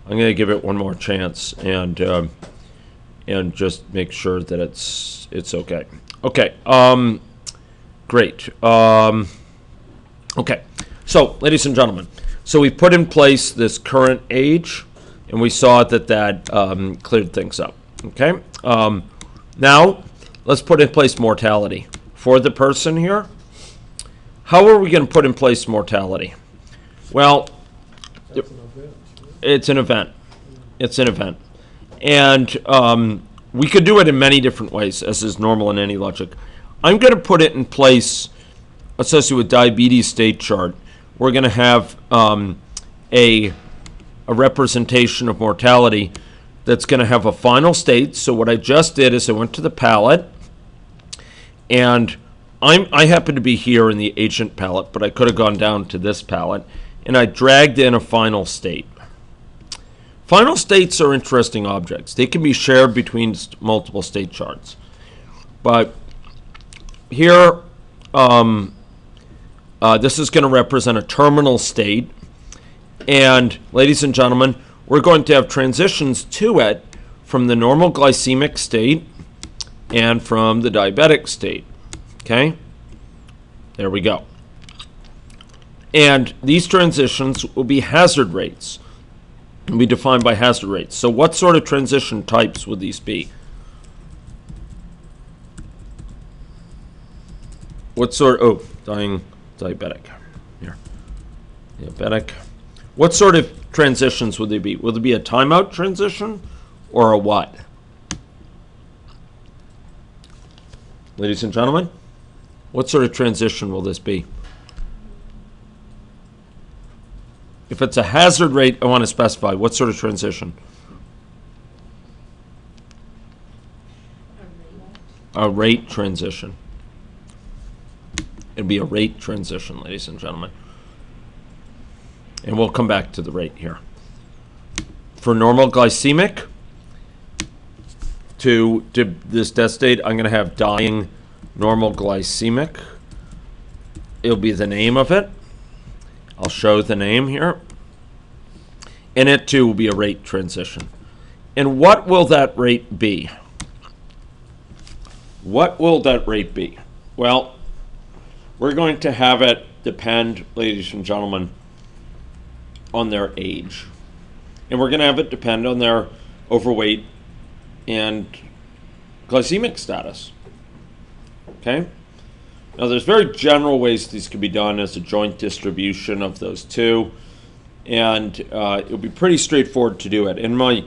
I'm going to give it one more chance and just make sure that it's okay. Okay. Great. Okay. So, ladies and gentlemen, so we put in place this current age, and we saw that cleared things up. Okay. Now, let's put in place mortality for the person here. How are we going to put in place mortality? Well, it's an event. It's an event. And we could do it in many different ways, as is normal in any logic. I'm going to put it in place associated with diabetes state chart. We're going to have a representation of mortality that's going to have a final state. So what I just did is I went to the palette, and I happen to be here in the agent palette, but I could have gone down to this palette, and I dragged in a final state. Final states are interesting objects. They can be shared between multiple state charts. But here, this is going to represent a terminal state. And ladies and gentlemen, we're going to have transitions to it from the normal glycemic state and from the diabetic state. Okay? There we go. And these transitions will be hazard rates. Will be defined by hazard rates. So what sort of transition types would these be? What sort of, diabetic. Here. Diabetic. What sort of transitions would they be? Will it be a timeout transition or a what? Ladies and gentlemen, what sort of transition will this be? If it's a hazard rate, I want to specify what sort of transition. A rate transition. It'd be a rate transition, ladies and gentlemen. And we'll come back to the rate here. For normal glycemic, to this death state, I'm going to have dying normal glycemic. It'll be the name of it. I'll show the name here. And it too will be a rate transition. And what will that rate be? What will that rate be? Well, we're going to have it depend, ladies and gentlemen, on their age. And we're going to have it depend on their overweight and glycemic status. Okay? Now, there's very general ways these can be done as a joint distribution of those two, and it'll be pretty straightforward to do it. In my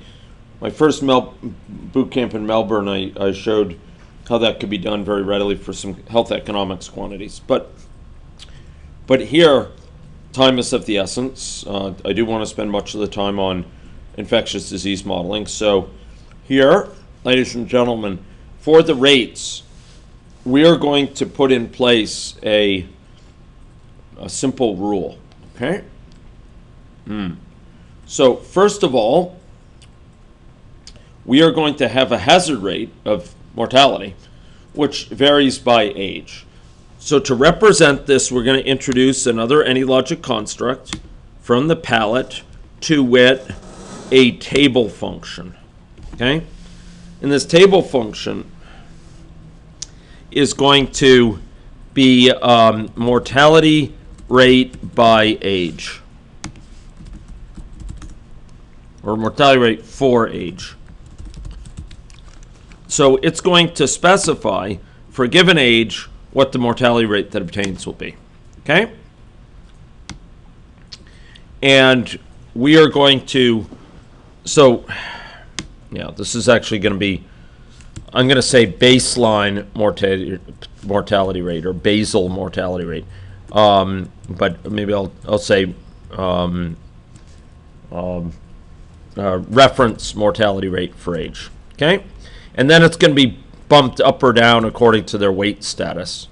first boot camp in Melbourne, I showed how that could be done very readily for some health economics quantities. But here, time is of the essence. I do want to spend much of the time on infectious disease modeling. So here, ladies and gentlemen, for the rates, we are going to put in place a simple rule, okay? So first of all, we are going to have a hazard rate of mortality, which varies by age. So to represent this, we're going to introduce another any-logic construct from the palette, to wit, a table function, okay? And this table function is going to be mortality rate by age, or mortality rate for age. So it's going to specify for a given age what the mortality rate that obtains will be, okay? And we are going to, so yeah, this is actually going to be, I'm going to say baseline mortality rate, or basal mortality rate, but maybe I'll say reference mortality rate for age, okay? And then it's going to be bumped up or down according to their weight status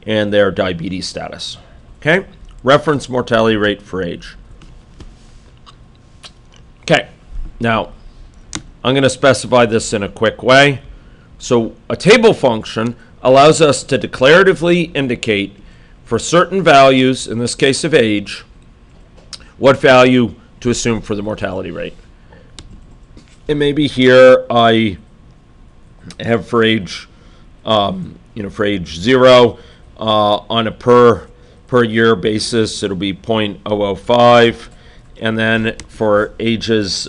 and their diabetes status, okay? Reference mortality rate for age. Okay, now I'm going to specify this in a quick way. So a table function allows us to declaratively indicate for certain values, in this case of age, what value to assume for the mortality rate. And maybe here I have for age, for age 0, on a per year basis, it'll be 0.005, and then for ages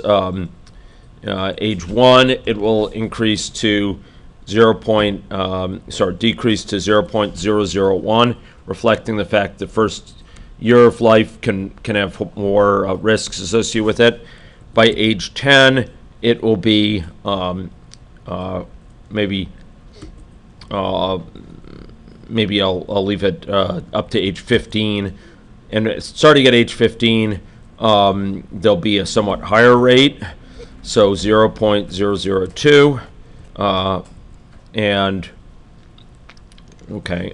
age 1, it will increase to decrease to 0.001, reflecting the fact the first year of life can have more risks associated with it. By age 10, it will be maybe I'll leave it up to age 15, and starting at age 15, there'll be a somewhat higher rate, so 0.002, and okay,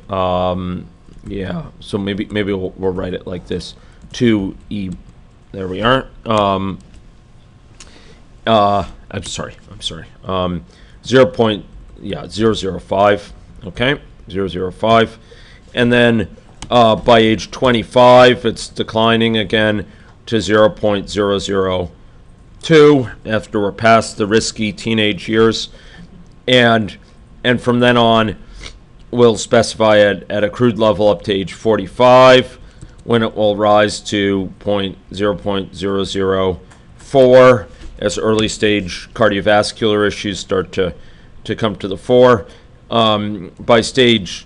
yeah. So maybe we'll write it like this: 2e. There we are. I'm sorry. 0.005. Okay, 0.005, and then by age 25, it's declining again to 0.002 after we're past the risky teenage years, and from then on, we'll specify it at a crude level up to age 45, when it will rise to 0.004 as early stage cardiovascular issues start to come to the fore. By age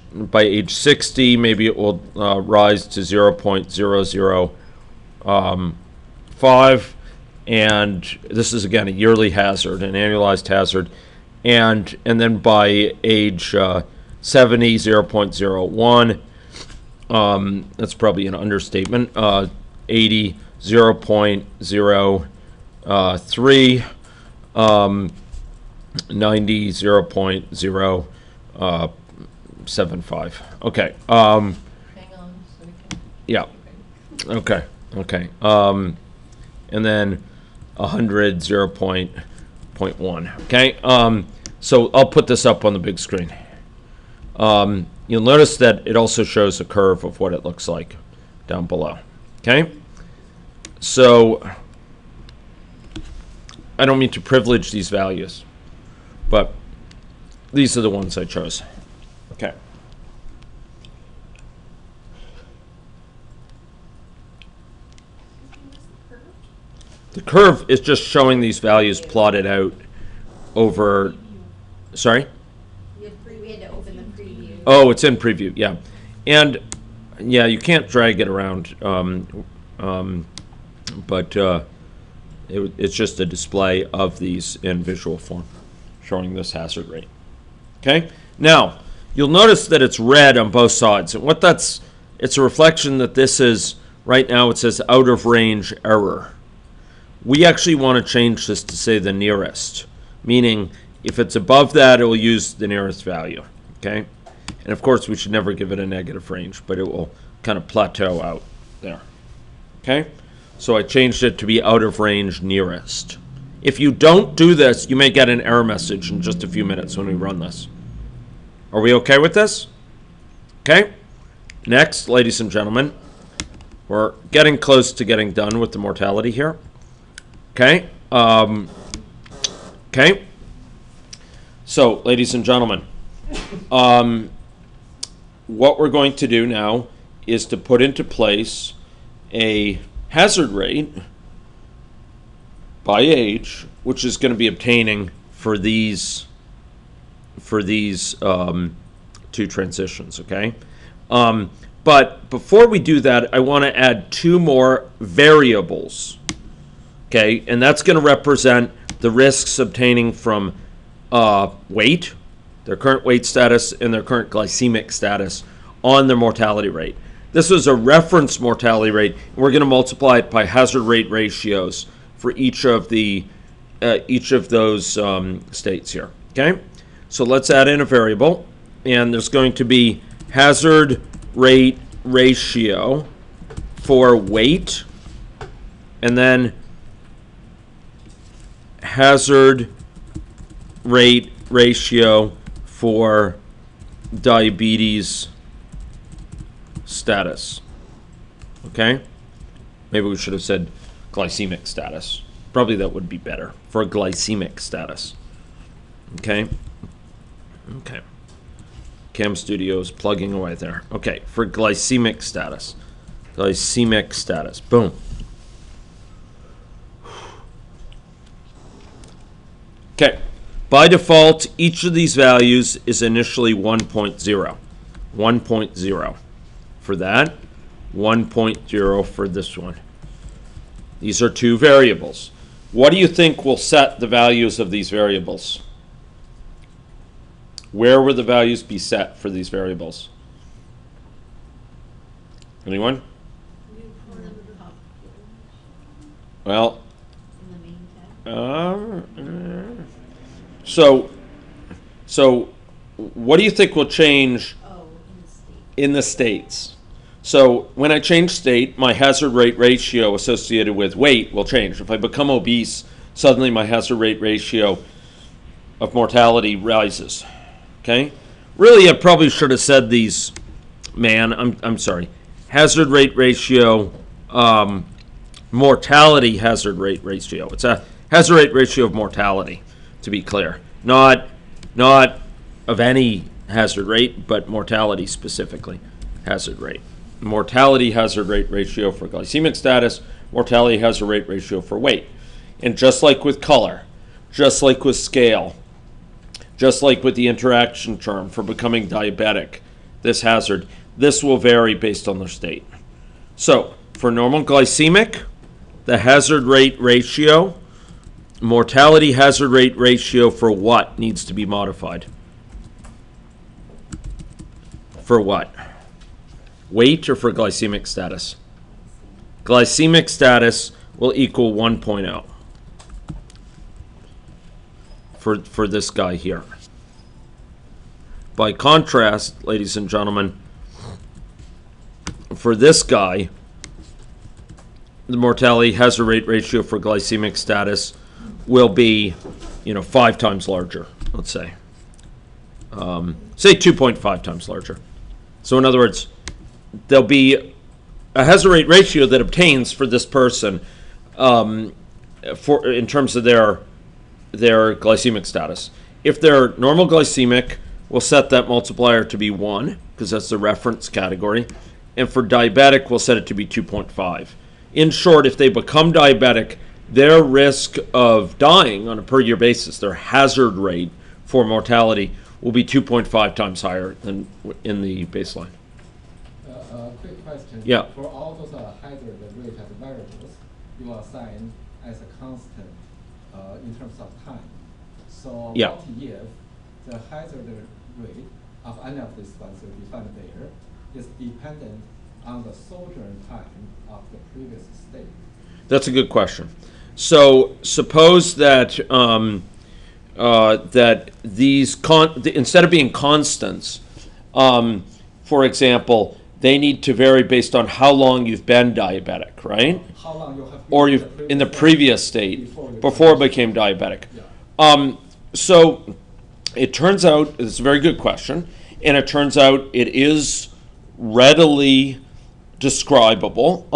60, maybe it will rise to 0.005, and this is again a yearly hazard, an annualized hazard, and then by age 70, 0.01. That's probably an understatement. 80, 0.03. 90, 0.075. Okay. Hang on. So we can... Yeah. Okay. And then 100, 0.1. Okay. So I'll put this up on the big screen. You'll notice that it also shows a curve of what it looks like down below. Okay. So I don't mean to privilege these values, but these are the ones I chose. Okay. The curve is just showing these values plotted out over, sorry? We had to open the preview. Oh, it's in preview, yeah. And yeah, you can't drag it around, but it's just a display of these in visual form, showing this hazard rate. Okay? Now, you'll notice that it's red on both sides. And what it's a reflection that this is, right now it says out of range error. We actually want to change this to say the nearest, meaning if it's above that, it will use the nearest value. Okay? And of course, we should never give it a negative range, but it will kind of plateau out there. Okay? So I changed it to be out of range nearest. If you don't do this, you may get an error message in just a few minutes when we run this. Are we okay with this? Okay? Next, ladies and gentlemen, we're getting close to getting done with the mortality here. Okay? Okay? So, ladies and gentlemen, what we're going to do now is to put into place a hazard rate by age, which is going to be obtaining for these two transitions, okay? But before we do that, I want to add two more variables, okay? And that's going to represent the risks obtaining from weight, their current weight status, and their current glycemic status on their mortality rate. This is a reference mortality rate. We're going to multiply it by hazard rate ratios for each of those states here. Okay, so let's add in a variable, and there's going to be hazard rate ratio for weight, and then hazard rate ratio for diabetes status. Okay? Maybe we should have said glycemic status. Probably that would be better for glycemic status. Okay? Okay. Cam Studio's plugging away there. Okay, for glycemic status. Glycemic status. Boom. Okay. By default, each of these values is initially 1.0. 1.0 for that. 1.0 for this one. These are two variables. What do you think will set the values of these variables? Where will the values be set for these variables? Anyone? Well, so what do you think will change in the states? So when I change state, my hazard rate ratio associated with weight will change. If I become obese, suddenly my hazard rate ratio of mortality rises. Okay? Really, I probably should have said these, man, I'm sorry. Hazard rate ratio, mortality hazard rate ratio. It's a hazard rate ratio of mortality, to be clear. Not of any hazard rate, but mortality specifically, hazard rate. Mortality hazard rate ratio for glycemic status, mortality hazard rate ratio for weight. And just like with color, just like with scale, just like with the interaction term for becoming diabetic, this hazard, this will vary based on their state. So for normal glycemic, the hazard rate ratio, mortality hazard rate ratio for what needs to be modified? For what? Weight or for glycemic status? Glycemic status will equal 1.0 for this guy here. By contrast, ladies and gentlemen, for this guy, the mortality hazard rate ratio for glycemic status will be, 5 times larger, let's say. Say 2.5 times larger. So in other words, there'll be a hazard rate ratio that obtains for this person in terms of their glycemic status. If they're normal glycemic, we'll set that multiplier to be 1, because that's the reference category. And for diabetic, we'll set it to be 2.5. In short, if they become diabetic, their risk of dying on a per-year basis, their hazard rate for mortality, will be 2.5 times higher than in the baseline. Quick question. Yeah. For all those hazard rate as variables, you assign as a constant in terms of time. So yeah. what if the hazard rate of any of these ones you defined there is dependent on the sojourn time of the previous state? That's a good question. So suppose that that these instead of being constants, for example, they need to vary based on how long you've been diabetic, right? How long you have been or you've in the previous state before it became diabetic. Yeah. So it turns out it's a very good question, and it turns out it is readily describable.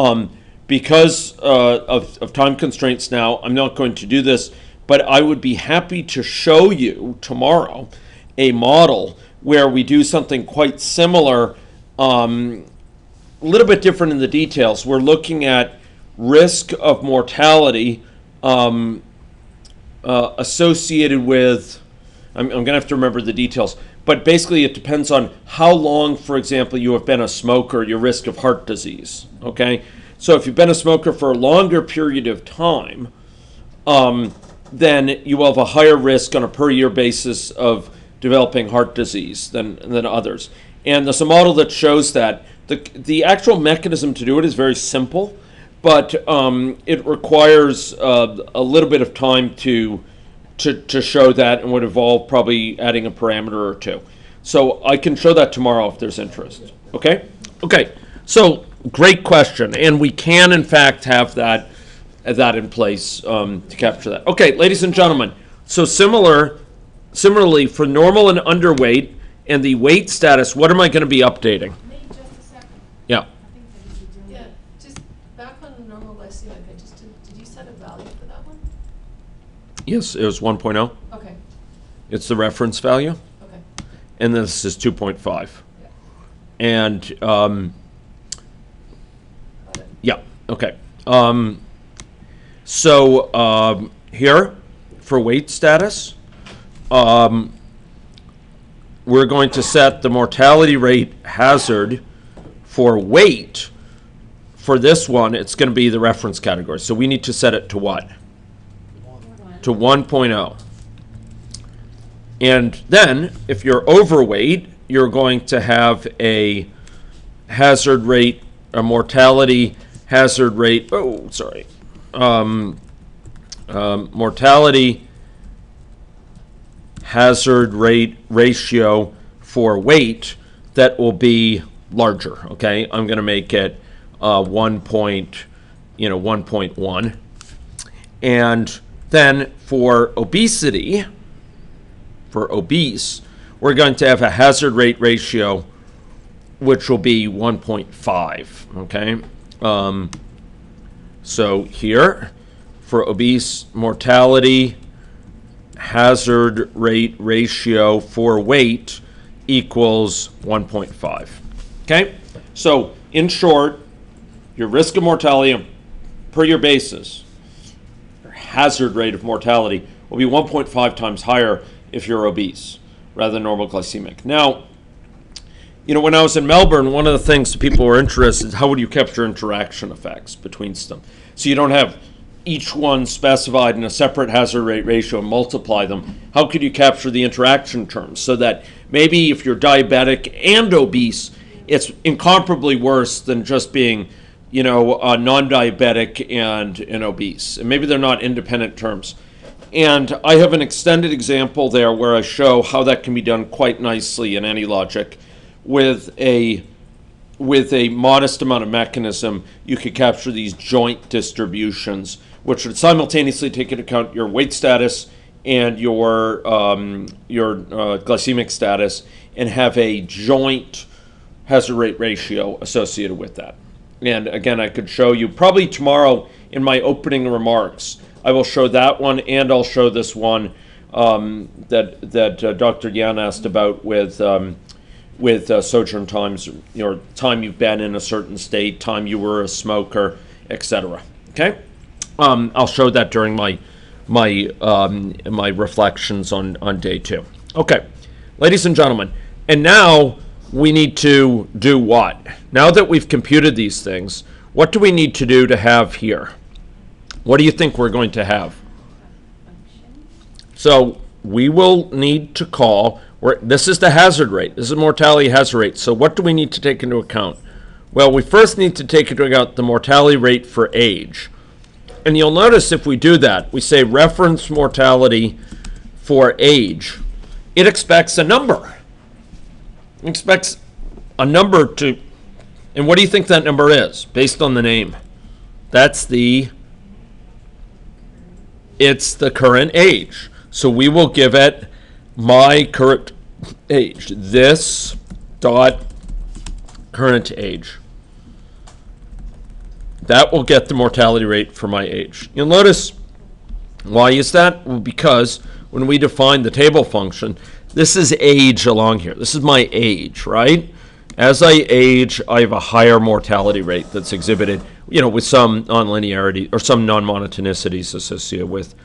Because of time constraints now, I'm not going to do this, but I would be happy to show you tomorrow a model where we do something quite similar, a little bit different in the details. We're looking at risk of mortality associated with, I'm going to have to remember the details, but basically it depends on how long, for example, you have been a smoker, your risk of heart disease, okay? So if you've been a smoker for a longer period of time, then you will have a higher risk on a per-year basis of developing heart disease than others. And there's a model that shows that. The actual mechanism to do it is very simple, but it requires a little bit of time to show that, and would involve probably adding a parameter or two. So I can show that tomorrow if there's interest. Okay? Okay. So great question, and we can in fact have that in place to capture that. Okay, ladies and gentlemen. So similarly for normal and underweight and the weight status, what am I going to be updating? Nate, just a second. Yeah. Yeah, just back on normal glycemic, did you set a value for that one? Yes, it was 1.0. Okay, It's the reference value, okay. and this is 2.5. Yeah. And Got it. yeah, okay. So here, for weight status, we're going to set the mortality rate hazard for weight. For this one, it's going to be the reference category. So we need to set it to what? To 1.0. And then, if you're overweight, you're going to have a hazard rate, a mortality hazard rate, mortality hazard rate ratio for weight that will be larger, okay? I'm going to make it 1.1. And then for obesity, for obese, we're going to have a hazard rate ratio which will be 1.5, okay? So here, for obese, mortality hazard rate ratio for weight equals 1.5, okay? So in short, your risk of mortality per your basis, your hazard rate of mortality will be 1.5 times higher if you're obese rather than normal glycemic. Now, you know, when I was in Melbourne, one of the things that people were interested in is how would you capture interaction effects between them? So you don't have each one specified in a separate hazard rate ratio and multiply them. How could you capture the interaction terms so that maybe if you're diabetic and obese, it's incomparably worse than just being, you know, non-diabetic and obese. And maybe they're not independent terms. And I have an extended example there where I show how that can be done quite nicely in AnyLogic with a modest amount of mechanism. You could capture these joint distributions, which would simultaneously take into account your weight status and your glycemic status, and have a joint hazard rate ratio associated with that. And again, I could show you probably tomorrow in my opening remarks. I will show that one, and I'll show this one that Dr. Yan asked about with sojourn times, your time you've been in a certain state, time you were a smoker, etc. Okay, I'll show that during my reflections on day 2. Okay, ladies and gentlemen, and now we need to do what? Now that we've computed these things, what do we need to do to have here? What do you think we're going to have? So we will need to call, this is the hazard rate. This is mortality hazard rate. So what do we need to take into account? Well, we first need to take into account the mortality rate for age. And you'll notice if we do that, we say reference mortality for age. It expects a number. It expects a number to, and what do you think that number is based on the name? It's the current age. So we will give it my current age. This dot current age. That will get the mortality rate for my age. You'll notice, why is that? Well, because when we define the table function, this is age along here. This is my age, right? As I age, I have a higher mortality rate that's exhibited, you know, with some nonlinearity or some non-monotonicities associated with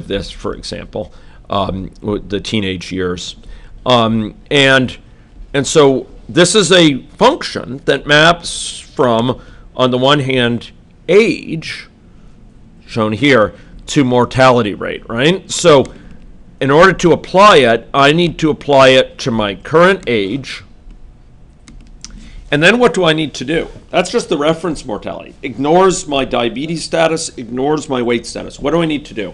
this, for example, with the teenage years. And so this is a function that maps from, on the one hand, age, shown here, to mortality rate, right? So in order to apply it, I need to apply it to my current age. And then what do I need to do? That's just the reference mortality. Ignores my diabetes status, ignores my weight status. What do I need to do?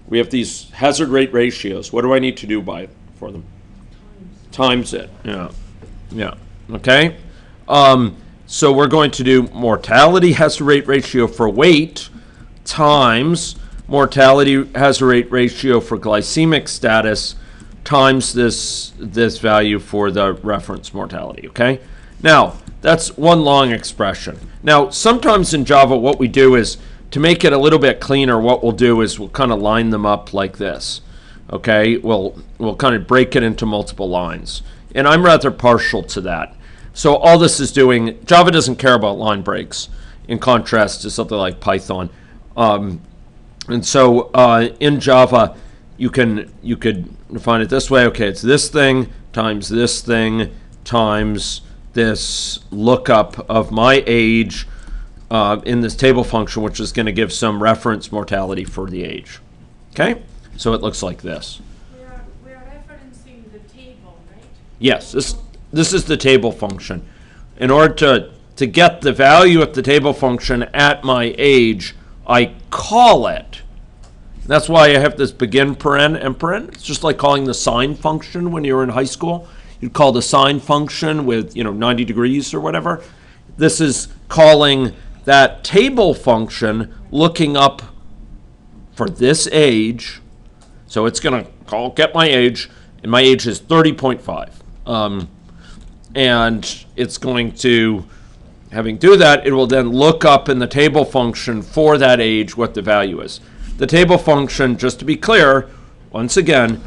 We have these hazard rate ratios. What do I need to do for them? Times it. Yeah. Okay. So we're going to do mortality hazard rate ratio for weight times mortality hazard rate ratio for glycemic status times this value for the reference mortality, okay? Now, that's one long expression. Now, sometimes in Java, what we do is to make it a little bit cleaner, what we'll do is we'll kind of line them up like this. Okay, we'll kind of break it into multiple lines. And I'm rather partial to that. So all this is doing, Java doesn't care about line breaks in contrast to something like Python. And so in Java, you could define it this way. Okay, it's this thing times this thing times this lookup of my age in this table function, which is going to give some reference mortality for the age. Okay, so it looks like this. We are referencing the table, right? Yes, this is the table function. In order to get the value of the table function at my age, I call it. That's why I have this begin paren and paren. It's just like calling the sine function when you were in high school. You'd call the sine function with 90 degrees or whatever. This is calling that table function looking up for this age. So it's going to get my age, and my age is 30.5. And it's going to, having do that, it will then look up in the table function for that age what the value is. The table function, just to be clear, once again,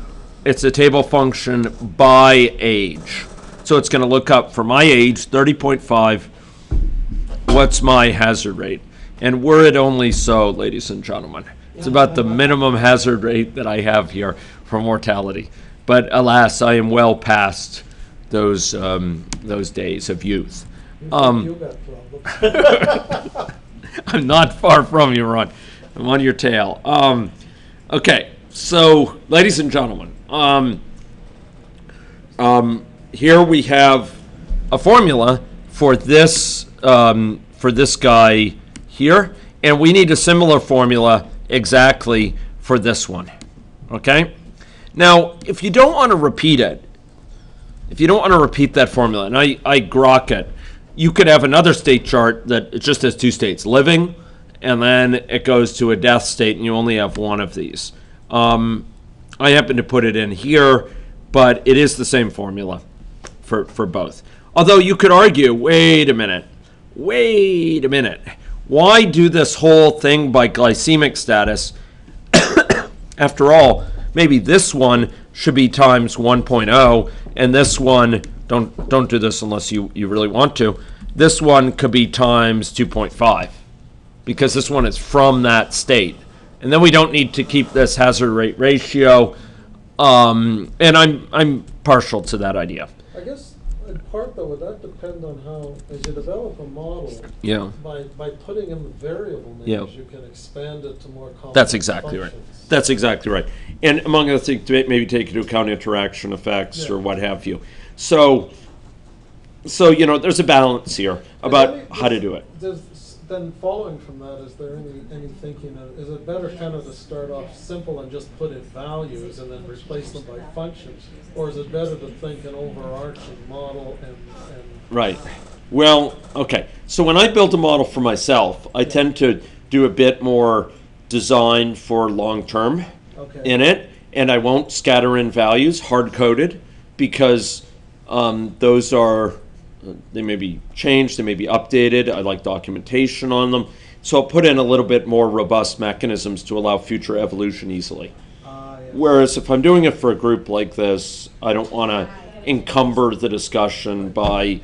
it's a table function by age. So it's going to look up for my age, 30.5, what's my hazard rate? And were it only so, ladies and gentlemen, it's about the minimum hazard rate that I have here for mortality. But alas, I am well past those days of youth. You got problems. I'm not far from you, Ron. I'm on your tail. Okay, so ladies and gentlemen, here we have a formula for this guy here, and we need a similar formula exactly for this one. Okay. Now, if you don't want to repeat it, if you don't want to repeat that formula, and I grok it, you could have another state chart that it just has two states, living, and then it goes to a death state, and you only have one of these. I happen to put it in here, but it is the same formula for both. Although you could argue, wait a minute, why do this whole thing by glycemic status? After all, maybe this one should be times 1.0, and this one, don't do this unless you really want to, this one could be times 2.5. Because this one is from that state. And then we don't need to keep this hazard rate ratio. And I'm partial to that idea. I guess in part though, would that depend on how, as you develop a model, by putting in the variable names, you can expand it to more complex That's exactly functions. right. That's exactly right. And among other things, maybe take into account interaction effects or what have you. So there's a balance here about how to do it. Then following from that, is there any thinking is it better kind of to start off simple and just put in values and then replace them by functions, or is it better to think an overarching model and Right. Well, okay. So when I build a model for myself, I tend to do a bit more design for long term in it, and I won't scatter in values hard coded because those are. They may be changed, they may be updated. I like documentation on them. So I'll put in a little bit more robust mechanisms to allow future evolution easily. Whereas if I'm doing it for a group like this, I don't want to encumber the discussion by,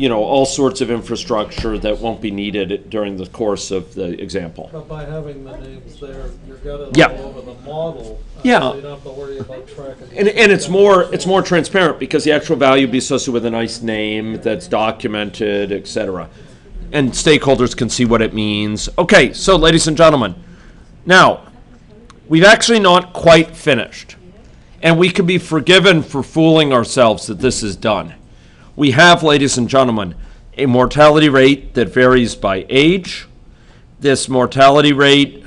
all sorts of infrastructure that won't be needed during the course of the example. But by having the names there, you've got it all over the model. So you don't have to worry about tracking. And it's more transparent because the actual value will be associated with a nice name that's documented, etc. And stakeholders can see what it means. Okay, so ladies and gentlemen, now we've actually not quite finished. And we can be forgiven for fooling ourselves that this is done. We have, ladies and gentlemen, a mortality rate that varies by age. This mortality rate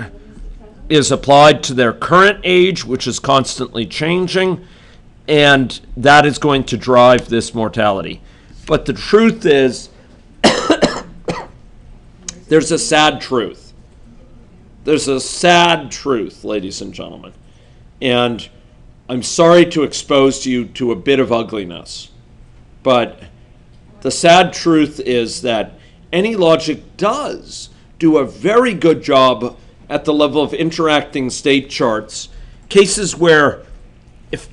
is applied to their current age, which is constantly changing, and that is going to drive this mortality. But the truth is, there's a sad truth. There's a sad truth, ladies and gentlemen. And I'm sorry to expose you to a bit of ugliness. But the sad truth is that any logic does do a very good job at the level of interacting state charts. Cases where, if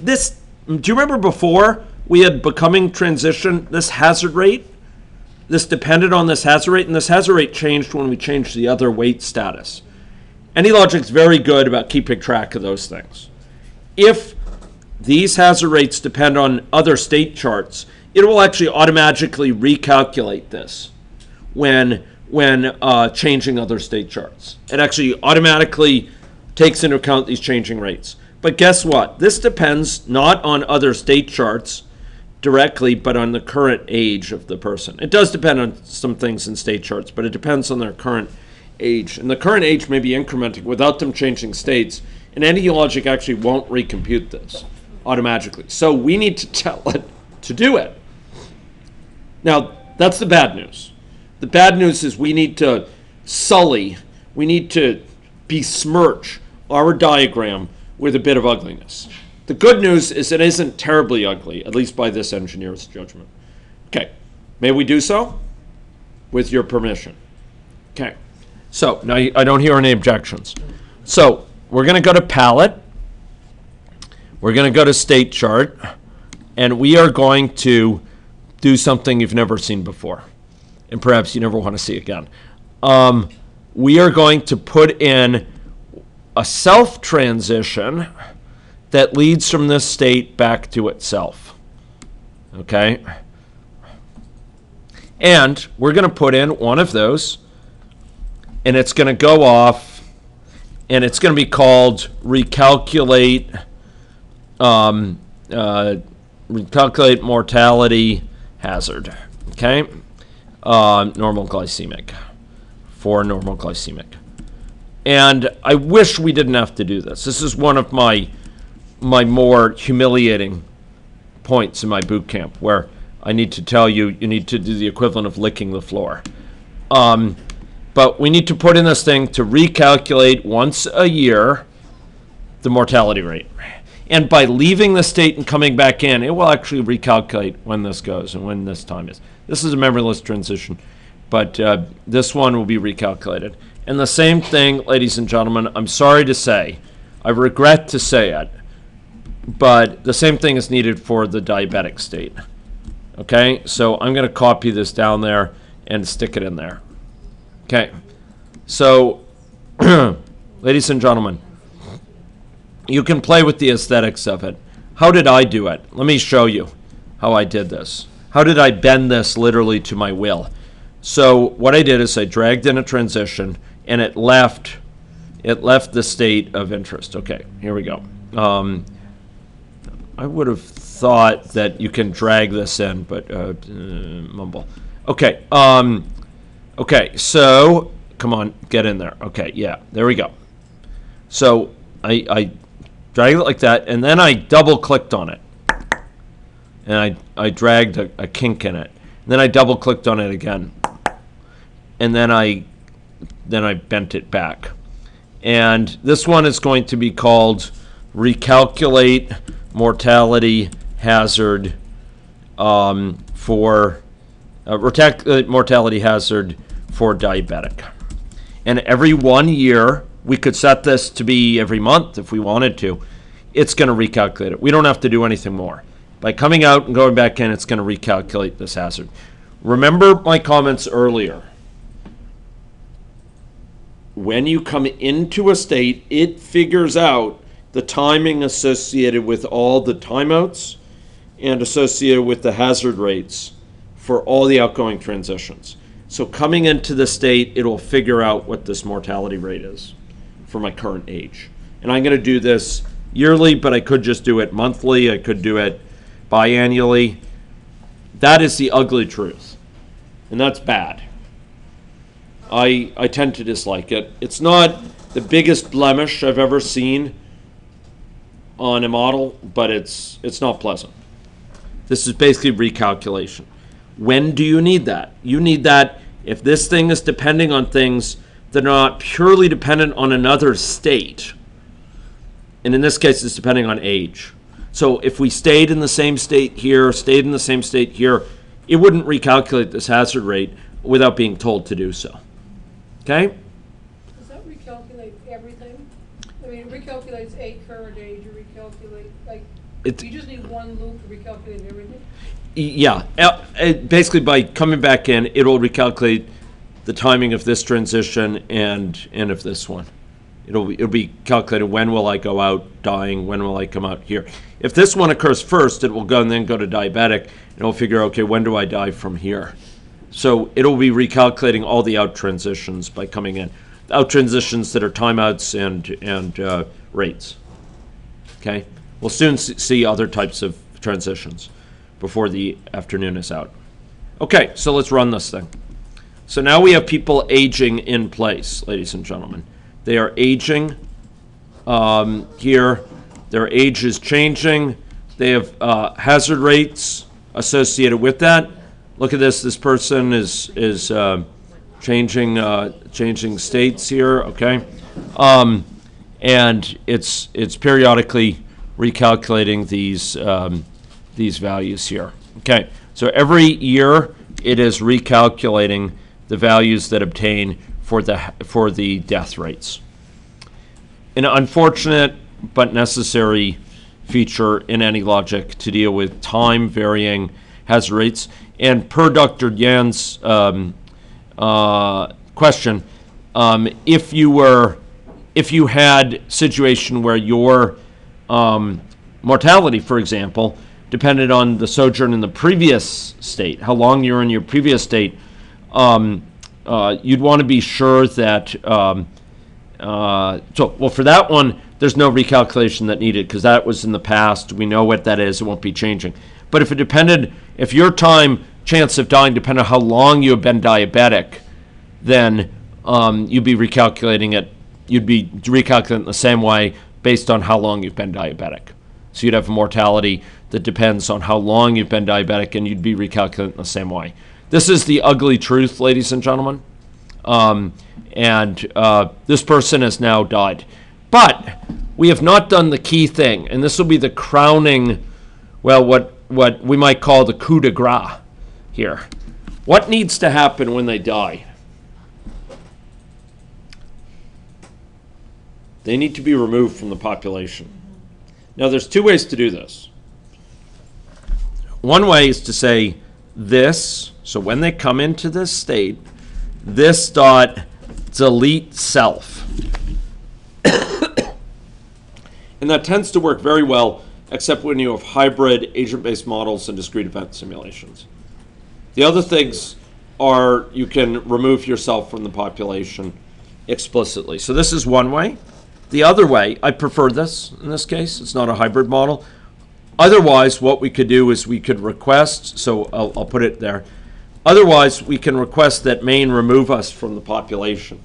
this, do you remember before we had becoming transition, this hazard rate? This depended on this hazard rate, and this hazard rate changed when we changed the other weight status. AnyLogic's very good about keeping track of those things. If these hazard rates depend on other state charts, it will actually automatically recalculate this when changing other state charts. It actually automatically takes into account these changing rates. But guess what? This depends not on other state charts directly, but on the current age of the person. It does depend on some things in state charts, but it depends on their current age. And the current age may be incrementing without them changing states, and AnyLogic actually won't recompute this automatically. So we need to tell it to do it. Now, that's the bad news. The bad news is we need to sully, we need to besmirch our diagram with a bit of ugliness. The good news is it isn't terribly ugly, at least by this engineer's judgment. Okay, may we do so? With your permission. Okay, so now I don't hear any objections. So we're going to go to palette. We're going to go to state chart, and we are going to do something you've never seen before, and perhaps you never want to see again. We are going to put in a self transition that leads from this state back to itself. Okay? And we're going to put in one of those, and it's going to go off, and it's going to be called recalculate, recalculate mortality hazard. Okay? Normal glycemic, for normal glycemic. And I wish we didn't have to do this. This is one of my more humiliating points in my boot camp, where I need to tell you, you need to do the equivalent of licking the floor. But we need to put in this thing to recalculate once a year the mortality rate. And by leaving the state and coming back in, it will actually recalculate when this goes and when this time is. This is a memberless transition, but this one will be recalculated. And the same thing, ladies and gentlemen, I'm sorry to say, I regret to say it, but the same thing is needed for the diabetic state. Okay, so I'm going to copy this down there and stick it in there. Okay, so ladies and gentlemen, you can play with the aesthetics of it. How did I do it? Let me show you how I did this. How did I bend this literally to my will? So what I did is I dragged in a transition, and it left the state of interest. Okay, here we go. I would have thought that you can drag this in, but mumble. Okay, okay, so come on, get in there. Okay, yeah, there we go. So I dragged it like that, and then I double-clicked on it. And I dragged a kink in it. And then I double-clicked on it again. And then I bent it back. And this one is going to be called Recalculate Mortality Hazard for Mortality Hazard for Diabetic. And every 1 year, we could set this to be every month if we wanted to. It's going to recalculate it. We don't have to do anything more. By coming out and going back in, it's going to recalculate this hazard. Remember my comments earlier. When you come into a state, it figures out the timing associated with all the timeouts and associated with the hazard rates for all the outgoing transitions. So coming into the state, it will figure out what this mortality rate is for my current age. And I'm going to do this yearly, but I could just do it monthly. I could do it biannually. That is the ugly truth, and that's bad. I tend to dislike it. It's not the biggest blemish I've ever seen on a model, but it's not pleasant. This is basically recalculation. When do you need that? You need that if this thing is depending on things that are not purely dependent on another state. And in this case, it's depending on age. So if we stayed in the same state here, stayed in the same state here, it wouldn't recalculate this hazard rate without being told to do so. Okay? Does that recalculate everything? I mean, it recalculates a current age, you recalculate, like, It- you just need one loop to recalculate everything? Yeah, basically by coming back in, it'll recalculate the timing of this transition and of this one. It'll be calculated when will I go out dying, when will I come out here. If this one occurs first, it will go and then go to diabetic, and it'll figure, okay, when do I die from here? So it'll be recalculating all the out transitions by coming in. Out transitions that are timeouts and rates. Okay? We'll soon see other types of transitions before the afternoon is out. Okay, so let's run this thing. So now we have people aging in place, ladies and gentlemen. They are aging here. Their age is changing. They have hazard rates associated with that. Look at this. This person is changing states here. Okay, and it's periodically recalculating these values here. Okay, so every year it is recalculating the values that obtain for the death rates. An unfortunate but necessary feature in any logic to deal with time varying hazard rates. And per Dr. Yan's question, if you had situation where your mortality, for example, depended on the sojourn in the previous state, how long you were in your previous state, you'd want to be sure that, well, for that one, there's no recalculation that needed because that was in the past. We know what that is. It won't be changing. But if your chance of dying depended on how long you have been diabetic, then you'd be recalculating it. You'd be recalculating it the same way based on how long you've been diabetic. So you'd have a mortality that depends on how long you've been diabetic, and you'd be recalculating the same way. This is the ugly truth, ladies and gentlemen. This person has now died. But we have not done the key thing, and this will be the crowning, well, what we might call the coup de grace here. What needs to happen when they die? They need to be removed from the population. Now, there's two ways to do this. One way is to say this, so when they come into this state, this dot delete self. And that tends to work very well, except when you have hybrid agent-based models and discrete event simulations. The other things are you can remove yourself from the population explicitly. So this is one way. The other way, I prefer this in this case. It's not a hybrid model. Otherwise, what we could do is we could request, so I'll put it there. Otherwise, we can request that main remove us from the population.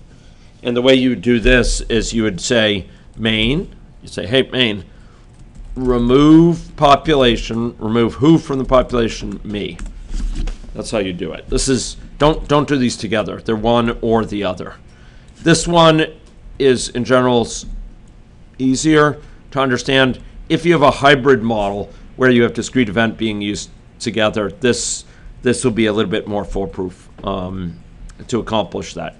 And the way you would do this is you would say main, you say, hey, main, remove population, remove who from the population? Me. That's how you do it. This is, don't do these together. They're one or the other. This one is, in general, easier to understand. If you have a hybrid model where you have discrete event being used together, this will be a little bit more foolproof to accomplish that.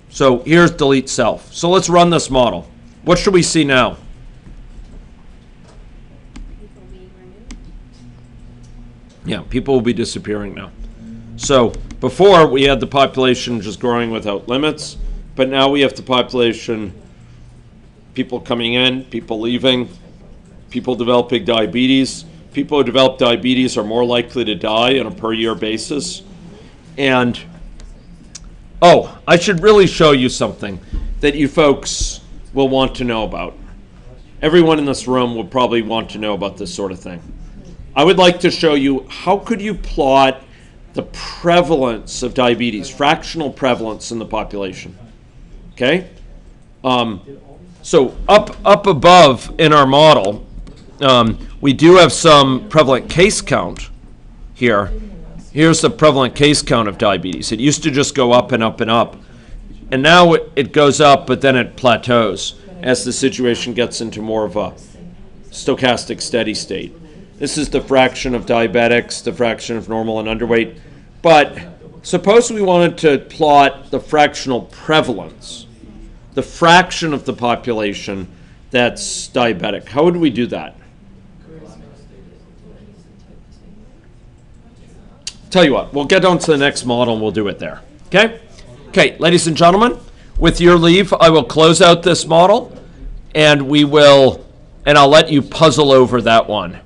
So here's delete self. So let's run this model. What should we see now? People being removed. Yeah, people will be disappearing now. So before we had the population just growing without limits, but now we have the population, people coming in, people leaving, people developing diabetes. People who develop diabetes are more likely to die on a per year basis. And, oh, I should really show you something that you folks will want to know about. Everyone in this room will probably want to know about this sort of thing. I would like to show you how could you plot the prevalence of diabetes, fractional prevalence in the population. Okay? So up above in our model, we do have some prevalent case count here. Here's the prevalent case count of diabetes. It used to just go up and up and up. And now it goes up, but then it plateaus as the situation gets into more of a stochastic steady state. This is the fraction of diabetics, the fraction of normal and underweight. But suppose we wanted to plot the fractional prevalence, the fraction of the population that's diabetic. How would we do that? Tell you what, we'll get on to the next model and we'll do it there. Okay? Okay, ladies and gentlemen, with your leave, I will close out this model and I'll let you puzzle over that one.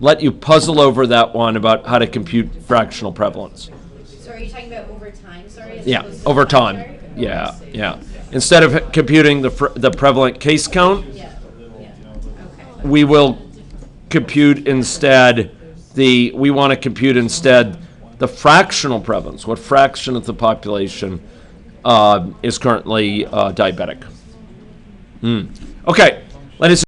Let you puzzle over that one about how to compute fractional prevalence. So are you talking about over time, sorry? as Yeah, opposed to over the time. chart? Yeah, yeah. Instead of computing the prevalent case count, Yeah, yeah, okay. we will compute instead the fractional prevalence. What fraction of the population is currently diabetic? Okay, ladies